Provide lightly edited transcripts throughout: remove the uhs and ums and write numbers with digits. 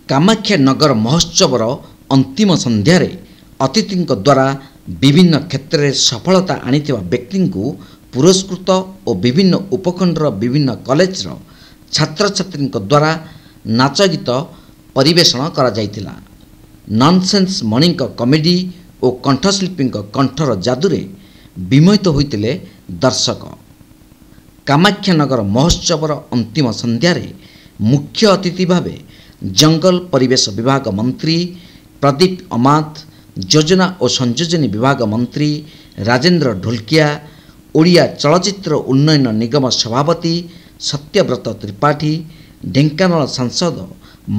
कामाख्या नगर महोत्सवर अंतिम संध्यार अतिथि द्वारा विभिन्न क्षेत्र में सफलता आनिथिबा व्यक्ति को पुरस्कृत और विभिन्न उपखंडर विभिन्न कॉलेज छात्र छात्री द्वारा नाच गीत परिवेषण करा जायतिला। नॉनसेंस मणि कॉमेडी और कंठशिल्पी कंठर जादुरे विमोहित होते दर्शक। कामाख्या नगर महोत्सवर अंतिम संध्यार मुख्य अतिथि भावे जंगल परिवेश विभाग मंत्री प्रदीप अमात, योजना और संयोजन विभाग मंत्री राजेंद्र ढोलकिया, ओडिया चलचित्र उन्नयन निगम सभापति सत्यव्रत त्रिपाठी, ढेंकानाल सांसद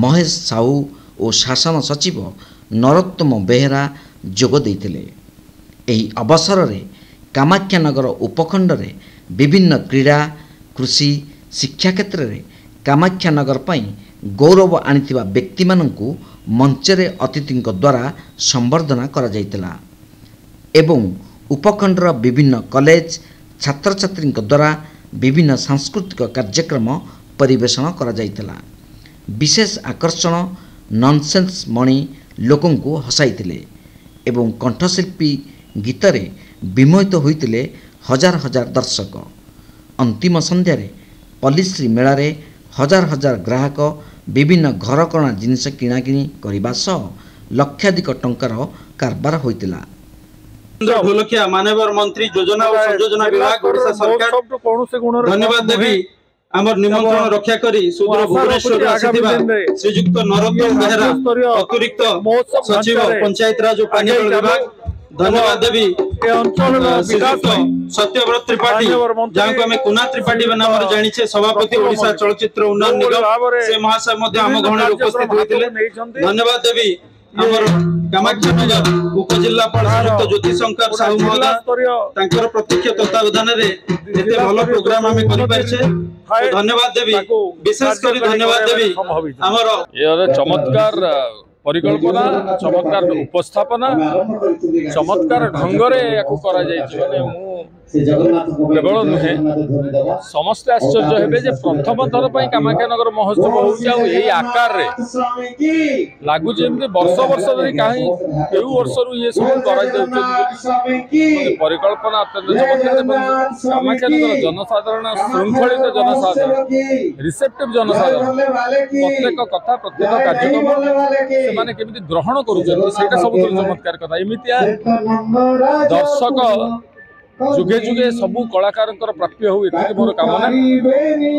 महेश साहू और शासन सचिव नरोत्तम बेहेरा जोग देइथिले। एही अवसर में कामाख्या नगर उपखंड में विभिन्न क्रीड़ा, कृषि, शिक्षा क्षेत्र में कामाख्या नगर पई गौरव आनिथिबा व्यक्ति माननकु मंचरे अतिथि द्वारा संबर्धना करा जायतिला एवं उपखंडर विभिन्न कॉलेज छात्र छात्री द्वारा विभिन्न सांस्कृतिक कार्यक्रम परिवेषण करा जायतिला। विशेष आकर्षण नॉनसेंस मणि लोकंकु हसाइतिले एवं कंठशिल्पी गीतरे विमोहित होइतिले हजार हजार दर्शक। अंतिम संध्यारे पल्लीश्री मेलारे हजार हजार ग्राहक विभिन्न घरकरणा जिनिस किणाकिणी करने सह लक्षाधिक टंकार कारबार होइतिला। ढोलकिया माननीय मंत्री योजना और संयोजन विभाग ओडिशा सरकार धन्यवाद देवी आमर निमंत्रण रक्षा करी सुदूर भुवनेश्वर आसीथिबा श्रीयुक्त नरोत्तम बेहेरा अतिरिक्त सचिव पंचायत राज और पानीजल विभाग धन्यवाद देवी सत्यव्रत त्रिपाठी जहाँ को आम कुना त्रिपाठी नाम जानी सभापति ओडिशा चलचित्र उन्नयन निगम से महाशय आम गहन उपस्थित होते धन्यवाद देवी आमर कामाख्या नगर उपजिल्लापाल श्रीयुक्त ज्योति शंकर साहू महोदय प्रत्यक्ष तत्वावधान एते भल प्रोग्राम आम कर धन्यवाद देवी विशेष कर धन्यवाद देवी आमर चमत्कार परिकल्पना चमत्कार उपस्थापना चमत्कार ढंगरे केवल नुहे समस्ते आश्चर्य हे प्रथम थर पर कामाख्या नगर महोत्सव होई आकार रे लागु जेमते वर्ष वर्ष धरी कहीं केउ वर्ष रु ये सब परिकल्पना अत्यंत चमत्कार। कामाख्या नगर जनसाधारण श्रृंखलित जनसाधारण रिसेप्टिव जनसाधारण प्रत्येक कथा प्रत्येक कार्यक्रम माने केमिति ग्रहण करूछन सेटा सब चमत्कार कथा। एमितिया दर्शक जुगे जुगे सबू कलाकार प्राप्य हो मोर कामना।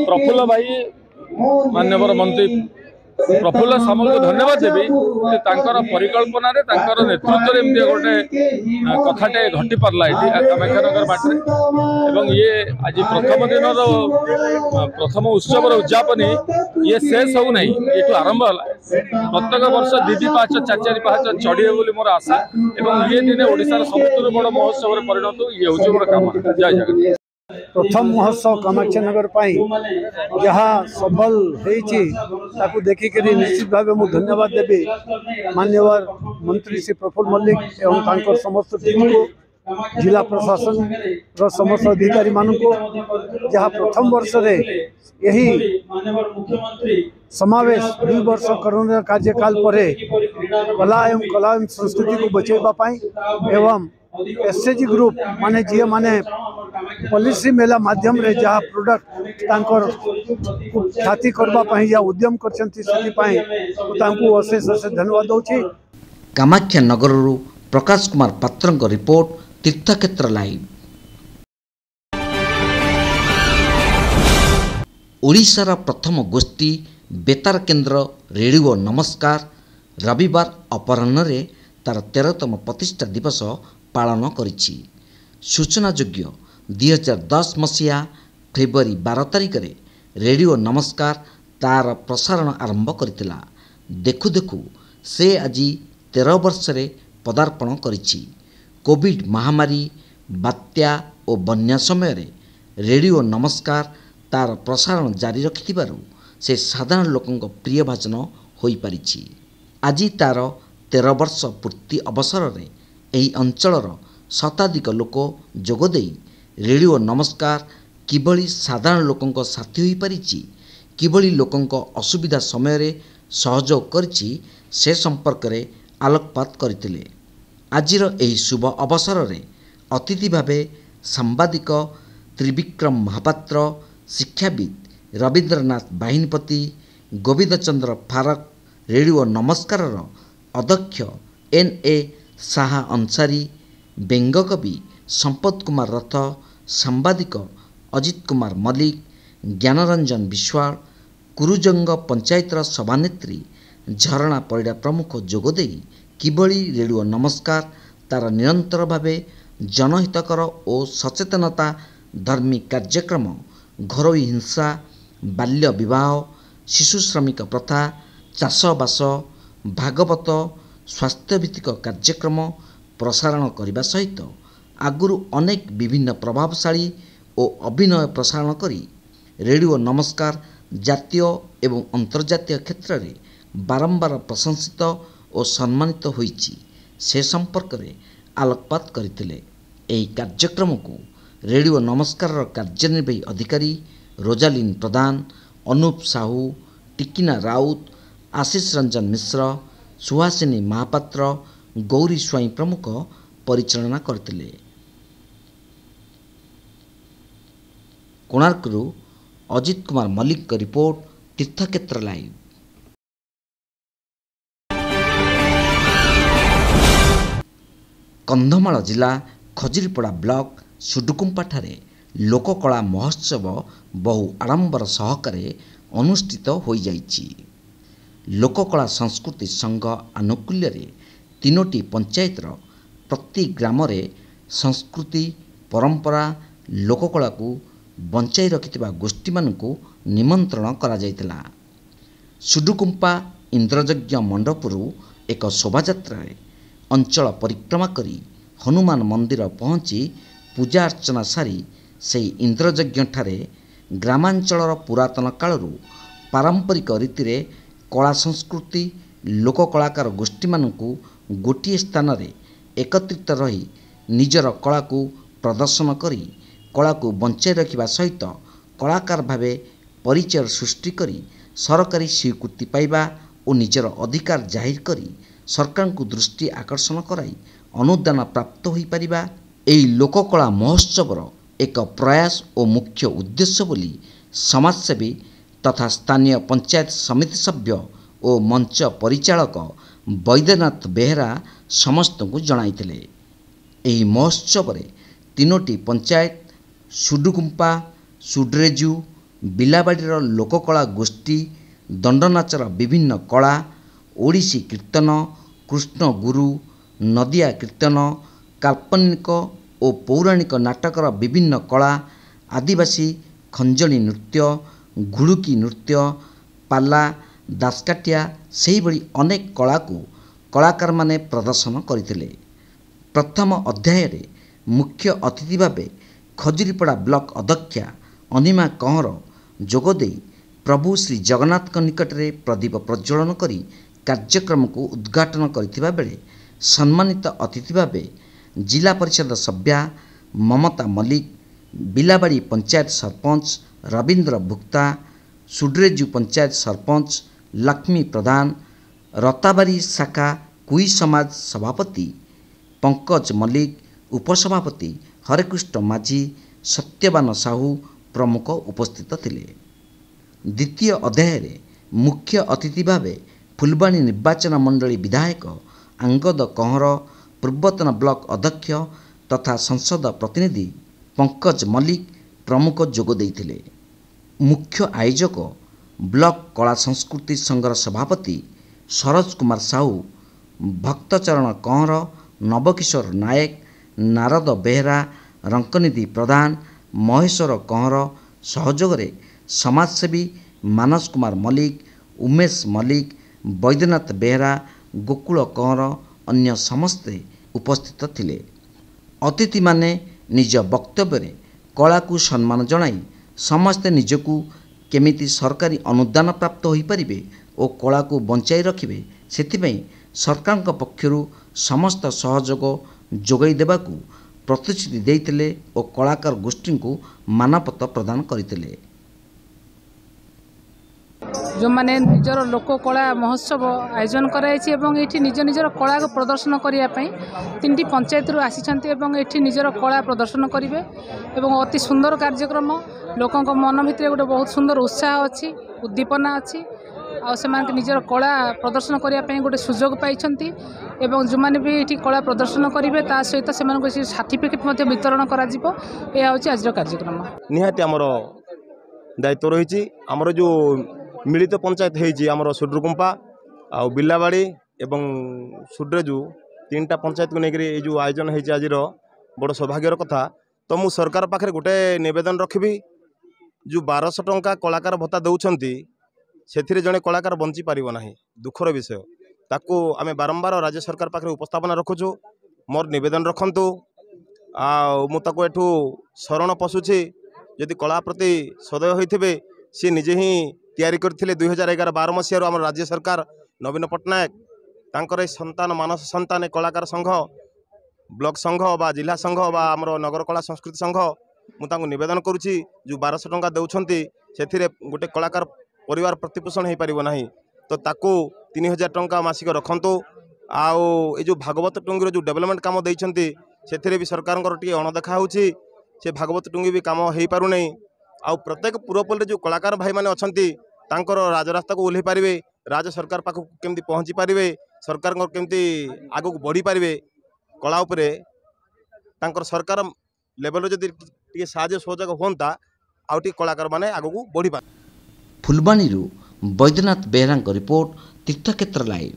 प्रफुल्ल भाई माननीय मंत्री प्रफुल्ल सामल को धन्यवाद देवी परिकल्पना रे नेतृत्व एमती गोटे कथाटे घटी पार्ला कामाख्या नगर बाटे एवं ये आज प्रथम दिन प्रथम उत्सव उद्यापन ये शेष हो नहीं ये आरंभ है प्रत्येक वर्ष दीदी पाहाच चार चार पाहाच चढ़े बोली मोर आशा एवं ये दिन ओडिशार सबुठ बड़ महोत्सव परिणत ये हूँ मोर कामना। जय जगन्नाथ। प्रथम महोत्सव कामाख्या नगर जहाँ सफल होती देखिक निश्चित भाव मुझे धन्यवाद देवी माननीय मंत्री श्री प्रफुल्ल मल्लिक एवं समस्त टीम को जिला प्रशासन समस्त अधिकारी मान को जहाँ प्रथम वर्ष रे यही समावेश 2 वर्ष कोरोना कार्यकाल पर कला एवं संस्कृति को बचाइबा एवं एसएचजी ग्रुप माने जी माने पॉलिसी मेला माध्यम रे जहाँ प्रोडक्ट ख्याति करने या उद्यम अशेष अशेष धन्यवाद दूसरी। कामाख्या नगर प्रकाश कुमार पात्र रिपोर्ट तीर्थक्षेत्र लाइव। ओडिशार प्रथम गोष्ठी बेतार केन्द्र रेडियो नमस्कार रविवार अपराह्न तार 13तम प्रतिष्ठा दिवस पालन करिछि। सूचनायोग्य 2010 मसीहा फेब्रुआरी 12 तारिख रे रेडियो नमस्कार तार प्रसारण आरंभ करथिला। देखु देखु से आज 13 वर्ष रे पदार्पण करिछि। कोविड महामारी बात्या और बन्या समय रे रेडियो नमस्कार तार प्रसारण जारी रखिथिबारु से साधारण लोकंक प्रिय भाषण होई पारिछि। आज तार 13 वर्ष पूर्ति अवसर रे एही अंचलर शताधिक लोक जोगदे रेडियो नमस्कार किभली साधारण लोकंक साथी होई पारिछि, किभली लोकंक असुविधा समय रे सहयोग କରିଛି ସେ ସମ୍ପର୍କରେ ଆଲୋକପାତ କରିଥିଲେ। ଆଜିର ଏହି ଶୁଭ ଅବସରରେ ଅତିଥି ଭାବେ ସାମ୍ବାଦିକ ତ୍ରିବିକ୍ରମ ମହାପାତ୍ର, ଶିକ୍ଷାବିତ୍ ରବୀନ୍ଦ୍ରନାଥ ବାହିନୀପତି, ଗୋବିନ୍ଦ ଚନ୍ଦ୍ର ଫାରକ, ରେଡ଼ିଓ ନମସ୍କାରର ଅଧ୍ୟକ୍ଷ N.A. ଶାହା ଅନସାରୀ, ବ୍ୟଙ୍ଗକବି ସମ୍ପଦ କୁମାର ରଥ, ସାମ୍ବାଦିକ ଅଜିତ କୁମାର ମଲ୍ଲିକ, ଜ୍ଞାନରଞ୍ଜନ ବିଶ୍ୱାଳ, କୁରୁଜଙ୍ଗ ପଞ୍ଚାୟତର ସଭାନେତ୍ରୀ ଝରଣା ପରିଡ଼ା ପ୍ରମୁଖ ଯୋଗଦେଇ କିଭଳି ରେଡ଼ିଓ ନମସ୍କାର ତାର ନିରନ୍ତର ଭାବେ ଜନହିତକର ଓ ସଚେତନତା ଧର୍ମୀ କାର୍ଯ୍ୟକ୍ରମ, ଘରୋଇ ହିଂସା, ବାଲ୍ୟ ବିବାହ, ଶିଶୁ ଶ୍ରମିକ ପ୍ରଥା, ଚାଷବାସ, ଭାଗବତ, ସ୍ୱାସ୍ଥ୍ୟଭିତ୍ତିକ କାର୍ଯ୍ୟକ୍ରମ ପ୍ରସାରଣ କରିବା ସହିତ ଆଗରୁ ଅନେକ ବିଭିନ୍ନ ପ୍ରଭାବଶାଳୀ ଓ ଅଭିନୟ ପ୍ରସାରଣ କରି ରେଡ଼ିଓ ନମସ୍କାର ଜାତୀୟ ଏବଂ ଅନ୍ତର୍ଜାତୀୟ କ୍ଷେତ୍ରରେ ବାରମ୍ବାର ପ୍ରଶଂସିତ ଓ ସମ୍ମାନିତ ହୋଇଛି ସେ ସମ୍ପର୍କରେ ଆଲୋକପାତ କରିଥିଲେ। ଏହି କାର୍ଯ୍ୟକ୍ରମକୁ ରେଡ଼ିଓ ନମସ୍କାରର କାର୍ଯ୍ୟନିର୍ବାହୀ ଅଧିକାରୀ ରୋଜାଲିନ୍ ପ୍ରଧାନ, ଅନୁପ ସାହୁ, ଟିକିନା ରାଉତ, ଆଶିଷ ରଞ୍ଜନ ମିଶ୍ର, ସୁହାସିନୀ ମହାପାତ୍ର, ଗୌରୀ ସ୍ୱାଇଁ ପ୍ରମୁଖ ପରିଚାଳନା କରିଥିଲେ। କୋଣାର୍କରୁ ଅଜିତ କୁମାର ମଲ୍ଲିକଙ୍କ ରିପୋର୍ଟ, ତୀର୍ଥକ୍ଷେତ୍ର ଲାଇଭ୍। କନ୍ଧମାଳ ଜିଲ୍ଲା ଖଜୁରୀପଡ଼ା ବ୍ଲକ ସୁଡୁକୁମ୍ପାଠାରେ ଲୋକକଳା ମହୋତ୍ସବ ବହୁ ଆଡ଼ମ୍ବର ସହକାରେ ଅନୁଷ୍ଠିତ ହୋଇଯାଇଛି। ଲୋକକଳା ସଂସ୍କୃତି ସଂଘ ଆନୁକୂଲ୍ୟରେ 3ଟି ପଞ୍ଚାୟତର ପ୍ରତି ଗ୍ରାମରେ ସଂସ୍କୃତି, ପରମ୍ପରା, ଲୋକକଳାକୁ ବଞ୍ଚାଇ ରଖିଥିବା ଗୋଷ୍ଠୀମାନଙ୍କୁ ନିମନ୍ତ୍ରଣ କରାଯାଇଥିଲା। ସୁଡୁକୁମ୍ପା ଇନ୍ଦ୍ରଯଜ୍ଞ ମଣ୍ଡପରୁ ଏକ ଶୋଭାଯାତ୍ରାରେ ଅଞ୍ଚଳ ପରିକ୍ରମା କରି ହନୁମାନ ମନ୍ଦିର ପହଞ୍ଚି ପୂଜା ଅର୍ଚ୍ଚନା ସାରି ସେହି ଇନ୍ଦ୍ରଯଜ୍ଞଠାରେ ଗ୍ରାମାଞ୍ଚଳର ପୁରାତନ କାଳରୁ ପାରମ୍ପରିକ ରୀତିରେ କଳା ସଂସ୍କୃତି, ଲୋକକଳାକାର ଗୋଷ୍ଠୀମାନଙ୍କୁ ଗୋଟିଏ ସ୍ଥାନରେ ଏକତ୍ରିତ ରହି ନିଜର କଳାକୁ ପ୍ରଦର୍ଶନ କରି କଳାକୁ ବଞ୍ଚାଇ ରଖିବା ସହିତ କଳାକାର ଭାବେ ପରିଚୟ ସୃଷ୍ଟି କରି ସରକାରୀ ସ୍ୱୀକୃତି ପାଇବା ଓ ନିଜର ଅଧିକାର ଜାହିର କରି ସରକାରଙ୍କୁ ଦୃଷ୍ଟି ଆକର୍ଷଣ କରାଇ ଅନୁଦାନ ପ୍ରାପ୍ତ ହୋଇପାରିବା ଏହି ଲୋକକଳା ମହୋତ୍ସବର ଏକ ପ୍ରୟାସ ଓ ମୁଖ୍ୟ ଉଦ୍ଦେଶ୍ୟ ବୋଲି ସମାଜସେବୀ ତଥା ସ୍ଥାନୀୟ ପଞ୍ଚାୟତ ସମିତି ସଭ୍ୟ ଓ ମଞ୍ଚ ପରିଚାଳକ ବୈଦ୍ୟନାଥ ବେହେରା ସମସ୍ତଙ୍କୁ ଜଣାଇଥିଲେ। ଏହି ମହୋତ୍ସବରେ 3ଟି ପଞ୍ଚାୟତ ସୁଡୁକୁମ୍ପା, ସୁଡ୍ରେଜୁ, ବିଲାବାଡ଼ିର ଲୋକକଳା ଗୋଷ୍ଠୀ, ଦଣ୍ଡନାଚର ବିଭିନ୍ନ କଳା, ଓଡ଼ିଶୀ କୀର୍ତ୍ତନ, କୃଷ୍ଣଗୁରୁ, ନଦିଆ କୀର୍ତ୍ତନ, କାଳ୍ପନିକ ଓ ପୌରାଣିକ ନାଟକର ବିଭିନ୍ନ କଳା, ଆଦିବାସୀ ଖଞ୍ଜଣି ନୃତ୍ୟ, ଘୁଡୁକି ନୃତ୍ୟ, ପାଲା, ଦାସକାଠିଆ ସେହିଭଳି ଅନେକ କଳାକୁ କଳାକାରମାନେ ପ୍ରଦର୍ଶନ କରିଥିଲେ। ପ୍ରଥମ ଅଧ୍ୟାୟରେ ମୁଖ୍ୟ ଅତିଥି ଭାବେ ଖଜୁରୀପଡ଼ା ବ୍ଲକ ଅଧ୍ୟକ୍ଷା ଅନିମା କହଁର ଯୋଗଦେଇ ପ୍ରଭୁ ଶ୍ରୀ ଜଗନ୍ନାଥଙ୍କ ନିକଟରେ ପ୍ରଦୀପ ପ୍ରଜ୍ୱଳନ କରି କାର୍ଯ୍ୟକ୍ରମକୁ ଉଦ୍ଘାଟନ କରିଥିବା ବେଳେ ସମ୍ମାନିତ ଅତିଥି ଭାବେ ଜିଲ୍ଲା ପରିଷଦ ସଭ୍ୟା ମମତା ମଲ୍ଲିକ, ବିଲାବାଡ଼ି ପଞ୍ଚାୟତ ସରପଞ୍ଚ ରବୀନ୍ଦ୍ର ଭୁକ୍ତା, ସୁଡ୍ରେଜୁ ପଞ୍ଚାୟତ ସରପଞ୍ଚ ଲକ୍ଷ୍ମୀ ପ୍ରଧାନ, ରତାବାରୀ ଶାଖା କୁଇ ସମାଜ ସଭାପତି ପଙ୍କଜ ମଲ୍ଲିକ, ଉପସଭାପତି ହରେକୃଷ୍ଣ ମାଝୀ, ସତ୍ୟବାନ ସାହୁ ପ୍ରମୁଖ ଉପସ୍ଥିତ ଥିଲେ। ଦ୍ୱିତୀୟ ଅଧ୍ୟାୟରେ ମୁଖ୍ୟ ଅତିଥି ଭାବେ ଫୁଲବାଣୀ ନିର୍ବାଚନ ମଣ୍ଡଳୀ ବିଧାୟକ ଆଙ୍ଗଦ କହଁର, ପୂର୍ବତନ ବ୍ଲକ ଅଧ୍ୟକ୍ଷ ତଥା ସଂସଦ ପ୍ରତିନିଧି ପଙ୍କଜ ମଲ୍ଲିକ ପ୍ରମୁଖ ଯୋଗ ଦେଇଥିଲେ। ମୁଖ୍ୟ ଆୟୋଜକ ବ୍ଲକ କଳା ସଂସ୍କୃତି ସଂଘର ସଭାପତି ସରୋଜ କୁମାର ସାହୁ, ଭକ୍ତଚରଣ କହଁର, ନବକିଶୋର ନାୟକ, ନାରଦ ବେହେରା, ରଙ୍କନିଧି ପ୍ରଧାନ, ମହେଶ୍ୱର କହଁର ସହଯୋଗରେ ସମାଜସେବୀ ମାନସ କୁମାର ମଲ୍ଲିକ, ଉମେଶ ମଲ୍ଲିକ, ବୈଦ୍ୟନାଥ ବେହେରା, ଗୋକୁଳ କହଁର ଅନ୍ୟ ସମସ୍ତେ ଉପସ୍ଥିତ ଥିଲେ। ଅତିଥିମାନେ ନିଜ ବକ୍ତବ୍ୟରେ କଳାକୁ ସମ୍ମାନ ଜଣାଇ ସମସ୍ତେ ନିଜକୁ କେମିତି ସରକାରୀ ଅନୁଦାନ ପ୍ରାପ୍ତ ହୋଇପାରିବେ ଓ କଳାକୁ ବଞ୍ଚାଇ ରଖିବେ ସେଥିପାଇଁ ସରକାରଙ୍କ ପକ୍ଷରୁ ସମସ୍ତ ସହଯୋଗ ଯୋଗାଇ ଦେବାକୁ ପ୍ରତିଶ୍ରୁତି ଦେଇଥିଲେ ଓ କଳାକାର ଗୋଷ୍ଠୀଙ୍କୁ ମାନପତ୍ର ପ୍ରଦାନ କରିଥିଲେ। जो मैंने निजर लोक कला महोत्सव आयोजन कराई ये निज निजर कला को प्रदर्शन करने 3टी पंचायत आसी निजर कला प्रदर्शन करेंगे अति सुंदर कार्यक्रम लोकों मन भितर गोटे बहुत सुंदर उत्साह अच्छी उद्दीपना अच्छी से निजर कला प्रदर्शन करने गोटे सुजोग पाई जो मैंने भी ये कला प्रदर्शन करेंगे ता सहित से सर्टिफिकेट वितरण कर आज कार्यक्रम निहाती आमर दायित्व रही आमर जो मिलित पंचायत होमर सुड्रुकुंपा आ बिलाबाड़ी एवं सुड्रेजु 3टा पंचायत को लेकर जो आयोजन होती आज बड़ सौभाग्यर कथा तो मु सरकार पाखे गोटे निवेदन रखी जो 1200 टंका कलाकार भत्ता दौरान से जड़े कलाकार बंची पार ना दुखर विषय ताकू आम बारंबार राज्य सरकार पाखे उपस्थापना रखुचु मोर निवेदन रखु आठू शरण पशुची यदि कला प्रति सदय होते सी निजे ही तैयारी करथिले 2011-12 मसीह आम राज्य सरकार नवीन पट्टनायक तांकर संतान मानस संतान कलाकार संघ ब्लॉक संघ बा जिला संघ बा आमर नगर कला संस्कृति संघ मुझे निवेदन करुच्ची जो 1200 टंका दौरान से गोटे कलाकार परिवार प्रतिपोषण हो पार ना तो ताकू 3000 टंका मासिक रखु आउ जो भागवत टुंगीर जो डेवलपमेंट काम देइछंती से भी सरकार टी अणदेखा होची से भागवत टुंगी भी काम हो पार नहीं आउ प्रत्येक पुरपल्ली जो कलाकार भाई मैंने अच्छा राजरास्ता को ओह्लई पारे राज्य सरकार पाख केमती पहुँची पारे सरकार केमती आगू बढ़ी पारे कला उपरे तांकर सरकार लेवल जदि साहाय्य सहयोग होता आउटी कलाकार माने आगू बढ़ी पारे। फुलबाणी बैद्यनाथ बेहरा रिपोर्ट तीर्थक्षेत्र लाइव।